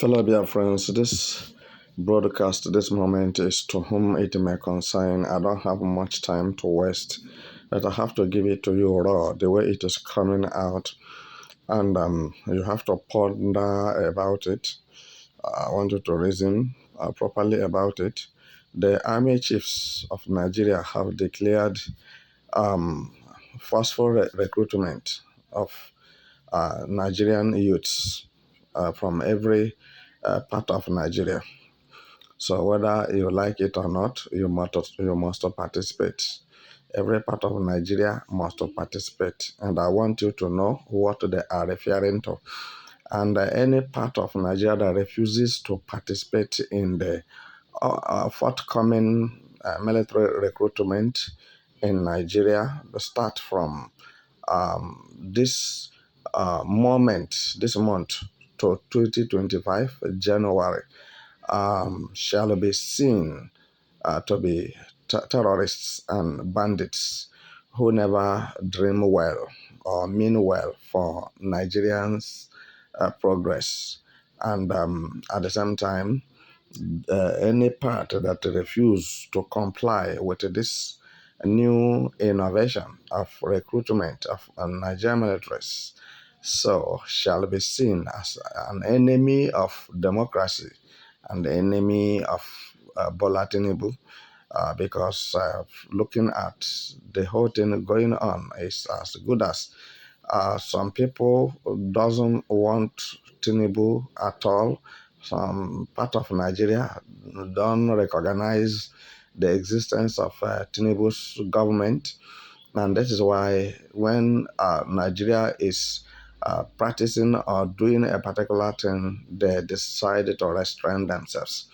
Fellow dear friends, this broadcast, this moment is to whom it may concern. I don't have much time to waste, but I have to give it to you raw, the way it is coming out, and you have to ponder about it. I want you to reason properly about it. The army chiefs of Nigeria have declared um, forceful recruitment of Nigerian youths from every part of Nigeria. So whether you like it or not, you must participate. Every part of Nigeria must participate, and I want you to know what they are referring to. And any part of Nigeria that refuses to participate in the forthcoming military recruitment in Nigeria, start from this month to 2025 January, shall be seen to be terrorists and bandits who never dream well or mean well for Nigerians' progress. And at the same time, any part that refuse to comply with this new innovation of recruitment of Nigerian militaries so shall be seen as an enemy of democracy and the enemy of Bola Tinubu, because looking at the whole thing going on is as good as some people doesn't want Tinubu at all. Some part of Nigeria don't recognize the existence of Tinubu's government, and that is why when Nigeria is practicing or doing a particular thing, they decide to restrain themselves.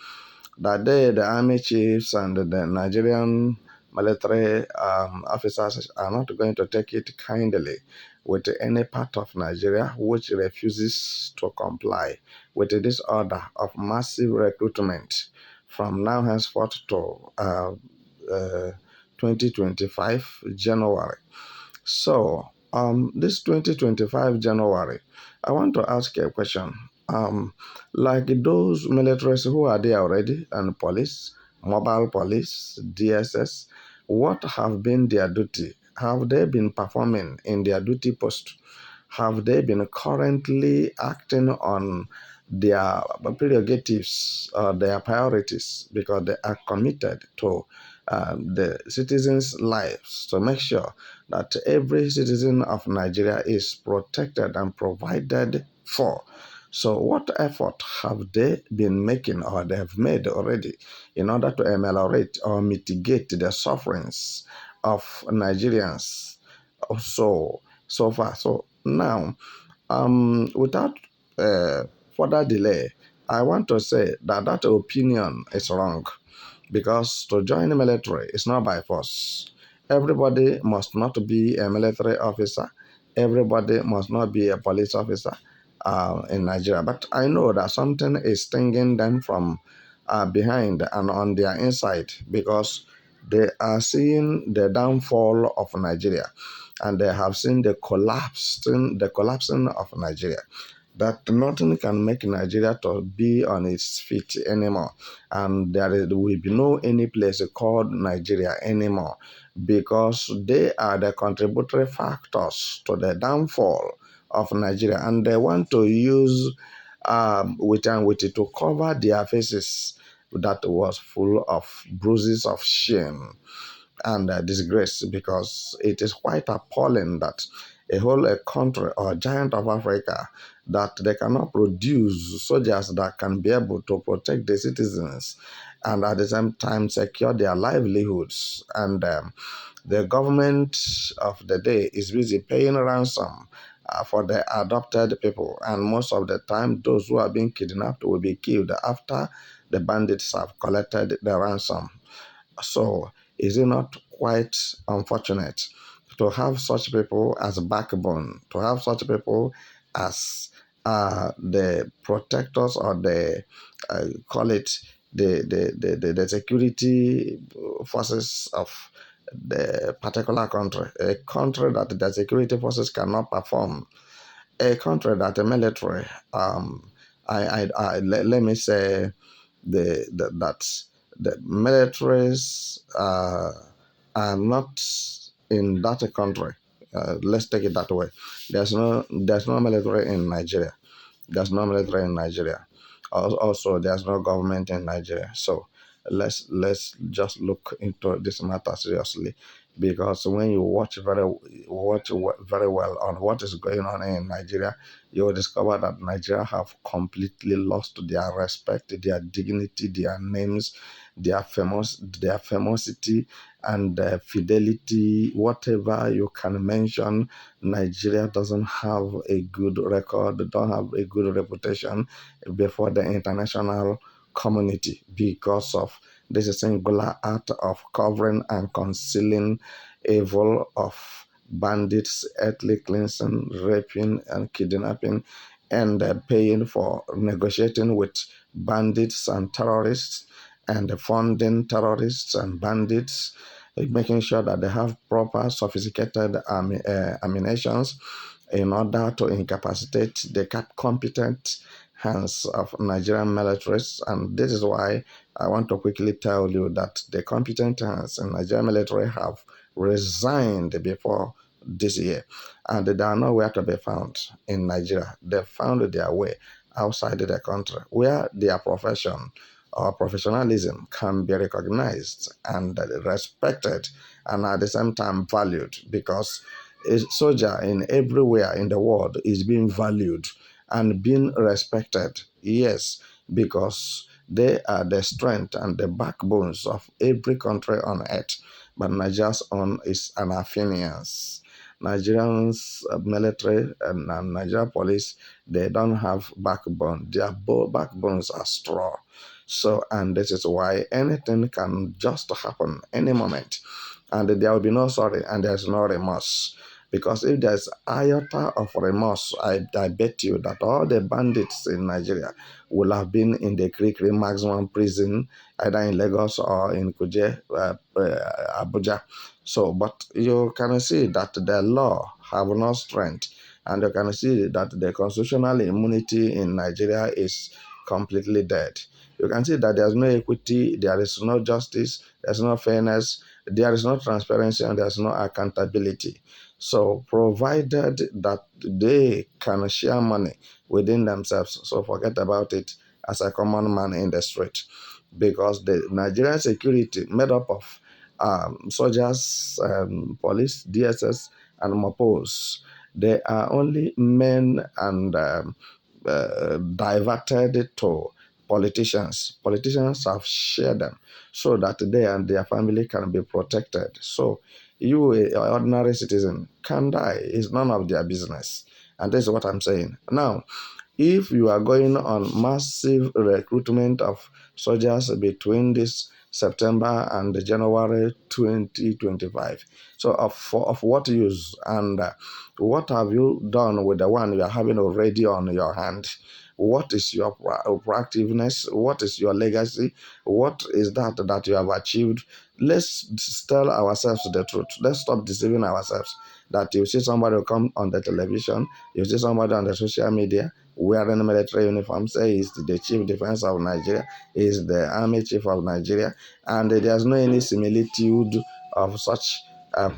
That day, the army chiefs and the Nigerian military officers are not going to take it kindly with any part of Nigeria which refuses to comply with this order of massive recruitment from now henceforth to uh, 2025 January. So, this 2025 January, I want to ask you a question. Like those militaries who are there already, and police, mobile police, DSS, what have been their duty? Have they been performing in their duty post? Have they been currently acting on their prerogatives or their priorities because they are committed to the citizens' lives to make sure that every citizen of Nigeria is protected and provided for? So what effort have they been making or they have made already in order to ameliorate or mitigate the sufferings of Nigerians so far? So now, without uh, further delay, I want to say that that opinion is wrong, because to join the military is not by force. Everybody must not be a military officer. Everybody must not be a police officer in Nigeria. But I know that something is stinging them from behind and on their inside, because they are seeing the downfall of Nigeria, and they have seen the collapsing of Nigeria, that nothing can make Nigeria to be on its feet anymore. And will be no any place called Nigeria anymore, because they are the contributory factors to the downfall of Nigeria. And they want to use wit and witty to cover their faces that was full of bruises of shame and disgrace, because it is quite appalling that a country or a giant of Africa, that they cannot produce soldiers that can be able to protect the citizens and at the same time secure their livelihoods. And the government of the day is busy paying ransom for the adopted people. And most of the time, those who are being kidnapped will be killed after the bandits have collected the ransom. So, is it not quite unfortunate to have such people as a backbone, to have such people as the protectors, or the call it the security forces of the particular country, a country that the security forces cannot perform, a country that the military let me say that the militaries are not in that country. Let's take it that way. There's no military in Nigeria. There's no military in Nigeria. Also, there's no government in Nigeria. So let's just look into this matter seriously, because when you watch very well on what is going on in Nigeria, you will discover that Nigeria have completely lost their respect, their dignity, their names, their famosity, and fidelity. Whatever you can mention, Nigeria doesn't have a good record, don't have a good reputation before the international community because of this singular act of covering and concealing evil of bandits, ethnic cleansing, raping, and kidnapping, and paying for negotiating with bandits and terrorists, and funding terrorists and bandits, making sure that they have proper sophisticated ammunitions in order to incapacitate the competent hands of Nigerian militaries. And this is why I want to quickly tell you that the competent hands in Nigerian military have resigned before this year, and they are nowhere to be found in Nigeria. They found their way outside the country where their profession or professionalism can be recognized and respected, and at the same time valued, because a soldier in everywhere in the world is being valued and being respected. Yes, because they are the strength and the backbones of every country on earth. But Nigeria's own is an Athenians. Nigerians military and Nigeria police, they don't have backbone. Their backbones are straw. So, and this is why anything can just happen any moment, and there will be no sorry and there's no remorse. Because if there's iota of remorse, I bet you that all the bandits in Nigeria will have been in the Kirikiri maximum prison, either in Lagos or in Kuje, Abuja. So, but you can see that the law have no strength, and you can see that the constitutional immunity in Nigeria is completely dead. You can see that there's no equity, there is no justice, there's no fairness, there is no transparency, and there's no accountability. So, provided that they can share money within themselves, so forget about it as a common man in the street, because the Nigerian security made up of soldiers, police, DSS, and MOPOs, they are only men and diverted to politicians. Politicians have shared them so that they and their family can be protected. So you, an ordinary citizen, can die. It's none of their business. And this is what I'm saying. Now, if you are going on massive recruitment of soldiers between this September and January 2025, so of what use, and what have you done with the one you are having already on your hand? What is your proactiveness? What is your legacy? What is that you have achieved? Let's tell ourselves the truth. Let's stop deceiving ourselves. That you see somebody who come on the television, you see somebody on the social media wearing a military uniform, say he's the chief defense of Nigeria, is the army chief of Nigeria, and there's no any similitude of such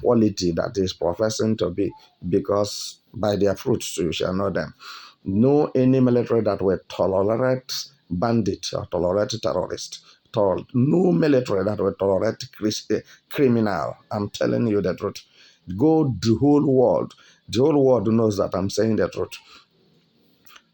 quality that is professing to be, because by their fruits you shall know them. No any military that will tolerate bandit or tolerate terrorist. No military that will tolerate criminal. I'm telling you the truth. Go the whole world. The whole world knows that I'm saying the truth.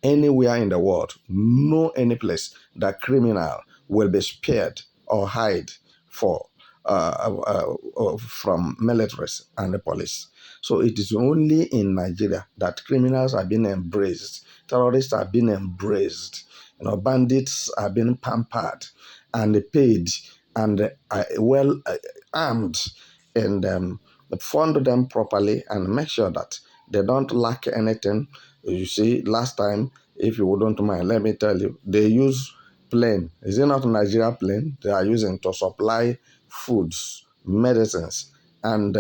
Anywhere in the world, no any place that criminal will be spared or hide for from militaries and the police. So it is only in Nigeria that criminals are being embraced, terrorists are being embraced, bandits are being pampered and paid and well armed, and fund them properly and make sure that they don't lack anything. You see, last time, if you wouldn't mind, let me tell you, they use plane. Is it not Nigeria plane? They are using to supply foods, medicines, and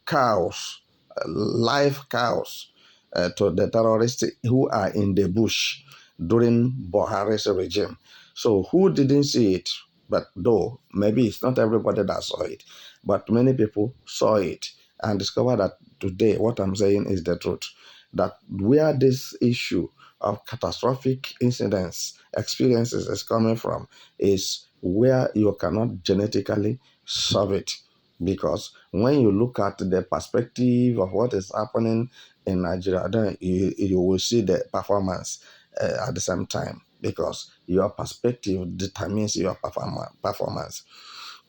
cows, live cows, to the terrorists who are in the bush. during Buhari's regime. So who didn't see it? But though maybe it's not everybody that saw it, but many people saw it and discovered that today what I'm saying is the truth. That where this issue of catastrophic incidents, experiences is coming from is where you cannot genetically solve it. Because when you look at the perspective of what is happening in Nigeria, then you will see the performance at the same time, because your perspective determines your performance.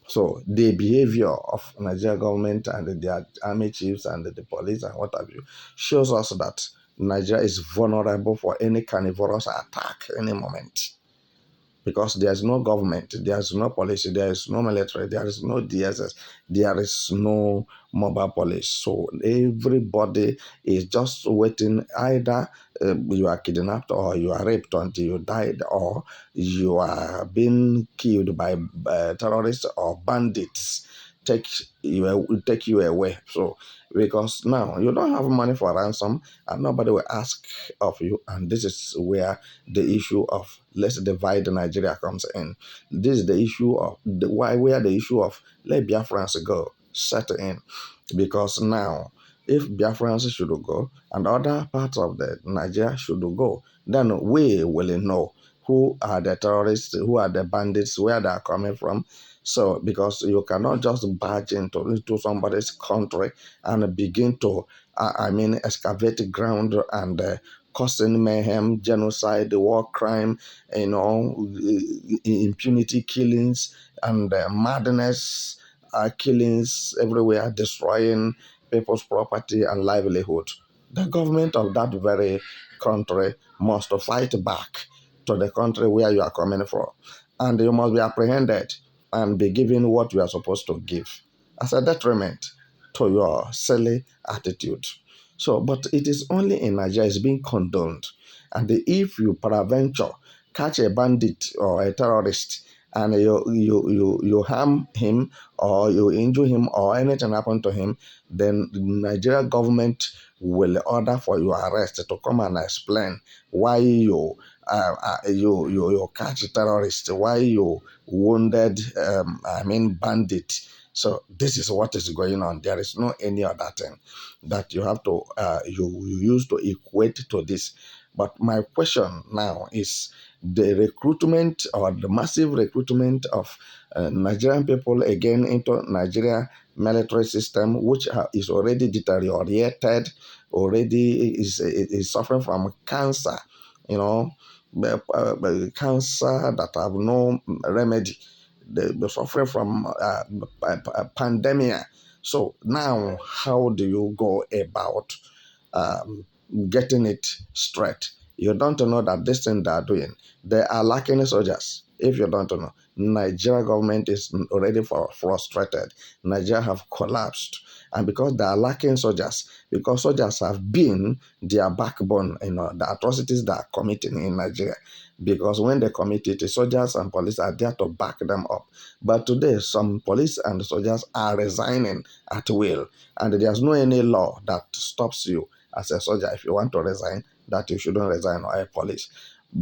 So the behavior of Nigeria government and their army chiefs and the police and what have you shows us that Nigeria is vulnerable for any carnivorous attack any moment, because there's no government, there's no police, there is no military, there is no DSS, there is no mobile police. So everybody is just waiting. Either you are kidnapped or you are raped until you died, or you are being killed by terrorists or bandits. Take you away. So because now you don't have money for ransom and nobody will ask of you, and this is where the issue of let's divide Nigeria comes in. This is the issue of where the issue of let Biafrans go set in, because now if Biafrans should go and other parts of the Nigeria should go, then we will know who are the terrorists, who are the bandits, where they are coming from. So because you cannot just barge into somebody's country and begin to excavate ground and causing mayhem, genocide, war crime, impunity killings, and madness, killings everywhere, destroying people's property and livelihood. The government of that very country must fight back to the country where you are coming from. And you must be apprehended and be given what you are supposed to give as a detriment to your silly attitude. So, but it is only in Nigeria it's being condoned. And if you peradventure catch a bandit or a terrorist and you harm him or you injure him or anything happen to him, then the Nigeria government will order for your arrest to come and explain why you catch terrorists, why you wounded bandit. So this is what is going on. There is no any other thing that you have to you use to equate to this. But my question now is the recruitment or the massive recruitment of Nigerian people again into Nigeria military system, which is already deteriorated, already is suffering from cancer, cancer that have no remedy. They're suffering from pandemic. So now, how do you go about um, getting it straight? You don't know that this thing they are doing, they are lacking soldiers. If you don't know, Nigeria government is already frustrated. Nigeria have collapsed, and because they are lacking soldiers, because soldiers have been their backbone, the atrocities they are committing in Nigeria. Because when they commit it, the soldiers and police are there to back them up. But today, some police and soldiers are resigning at will, and there's no any law that stops you as a soldier if you want to resign, that you shouldn't resign, or a police,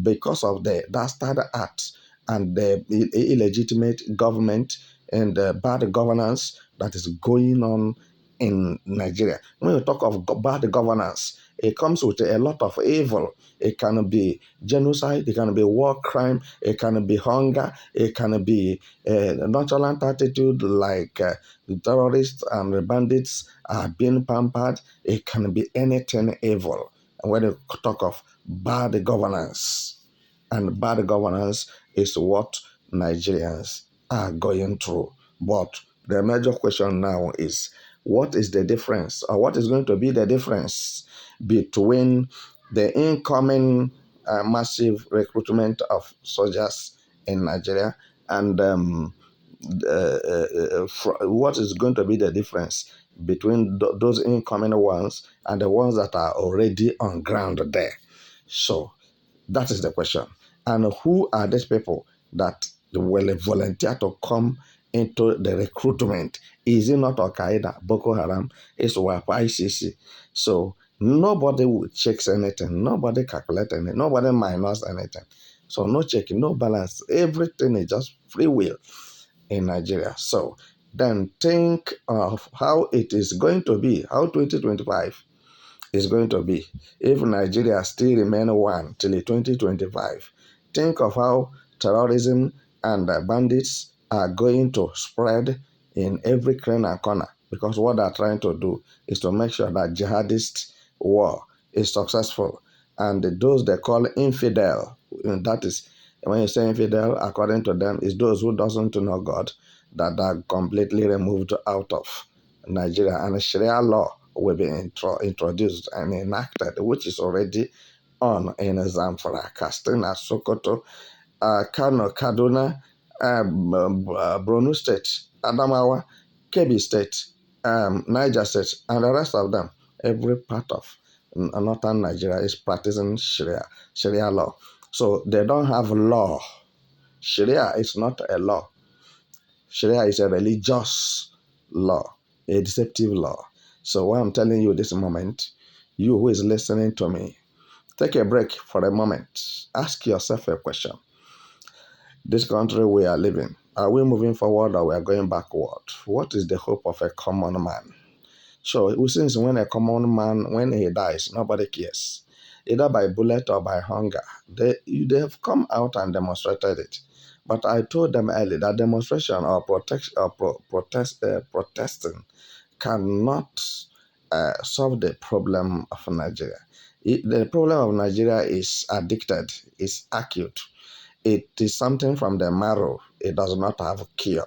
because of the dastard acts and the illegitimate government and the bad governance that is going on in Nigeria. When you talk of bad governance, it comes with a lot of evil. It can be genocide, it can be war crime, it can be hunger, it can be nonchalant attitude like the terrorists and the bandits are being pampered. It can be anything evil. And when you talk of bad governance, and bad governance is what Nigerians are going through. But the major question now is, what is the difference, or what is going to be the difference between the incoming massive recruitment of soldiers in Nigeria and what is going to be the difference between those incoming ones and the ones that are already on ground there? So that is the question. And who are these people that will volunteer to come into the recruitment? Is it not Al Qaeda, Boko Haram, is WAP, ICC? So Nobody will checks anything. Nobody calculate anything. Nobody minus anything. So no checking, no balance. Everything is just free will in Nigeria. So then think of how it is going to be, how 2025 is going to be if Nigeria still remain one till 2025. Think of how terrorism and bandits are going to spread in every corner and corner, because what they're trying to do is to make sure that jihadist war is successful. And those they call infidel, that is, when you say infidel, according to them, is those who doesn't know God, that are completely removed out of Nigeria. And Sharia law will be introduced and enacted, which is already on in Zamfara, Katsina, Sokoto, Kano, Kaduna, Borno State, Adamawa, Kebbi State, Niger State, and the rest of them. Every part of northern Nigeria is practicing Sharia law. So they don't have law. Sharia is not a law. Sharia is a religious law, a deceptive law. So what I'm telling you this moment, you who is listening to me, take a break for a moment. Ask yourself a question. This country we are living, are we moving forward or we are going backward? What is the hope of a common man? So since when a common man, when he dies, nobody cares. Either by bullet or by hunger. They have come out and demonstrated it. But I told them earlier that demonstration or protesting cannot solve the problem of Nigeria. The problem of Nigeria is addicted, is acute. It is something from the marrow. It does not have a cure.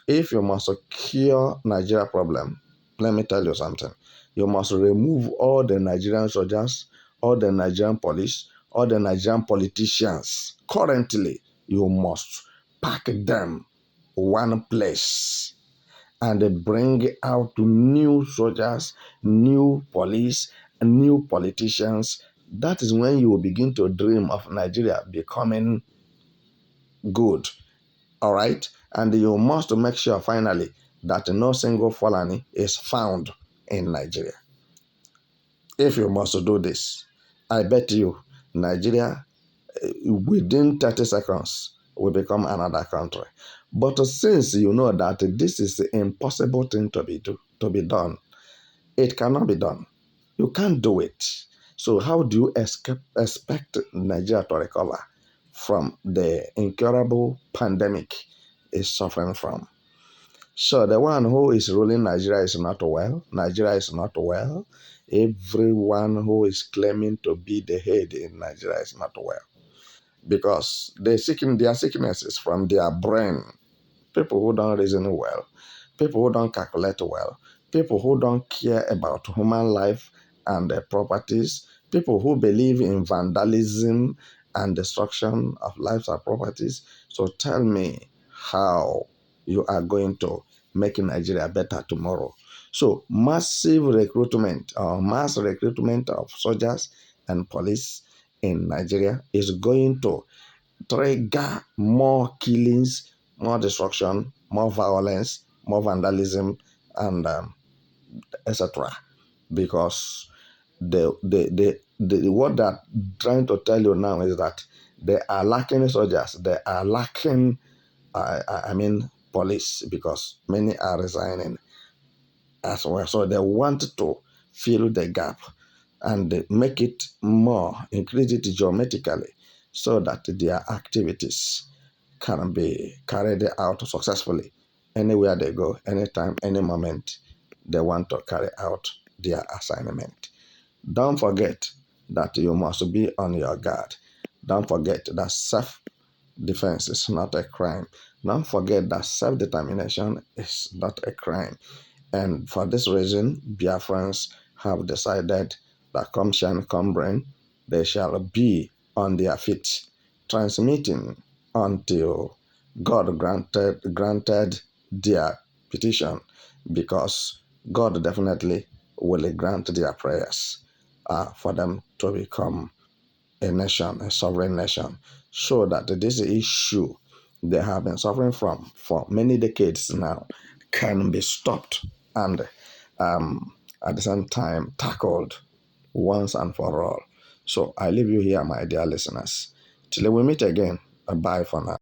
If you must cure Nigeria problem, let me tell you something. You must remove all the Nigerian soldiers, all the Nigerian police, all the Nigerian politicians. Currently, you must pack them one place and bring out new soldiers, new police, new politicians. That is when you will begin to dream of Nigeria becoming good. All right? And you must make sure finally that no single Fulani is found in Nigeria. If you must do this, I bet you Nigeria within 30 seconds will become another country. But since you know that this is the impossible thing to be done, it cannot be done. You can't do it. So how do you expect Nigeria to recover from the incurable pandemic is suffering from? So the one who is ruling Nigeria is not well. Nigeria is not well. Everyone who is claiming to be the head in Nigeria is not well, because their sickness is from their brain. People who don't reason well, people who don't calculate well, people who don't care about human life and their properties, people who believe in vandalism and destruction of lives and properties. So tell me how you are going to make Nigeria better tomorrow. So massive recruitment or mass recruitment of soldiers and police in Nigeria is going to trigger more killings, more destruction, more violence, more vandalism, and etc. Because what they're trying to tell you now is that they are lacking soldiers, they are lacking, police, because many are resigning as well. So they want to fill the gap and make it more, increase it geometrically, so that their activities can be carried out successfully anywhere they go, anytime, any moment they want to carry out their assignment. Don't forget that you must be on your guard. Don't forget that self-defense is not a crime. Don't forget that self-determination is not a crime. And for this reason, Biafrans have decided that come shine, come rain, they shall be on their feet, transmitting until God granted their petition, because God definitely will grant their prayers for them to become a nation, a sovereign nation, so that this issue they have been suffering from for many decades now can be stopped and at the same time tackled once and for all. So I leave you here, my dear listeners. Till we meet again, bye for now.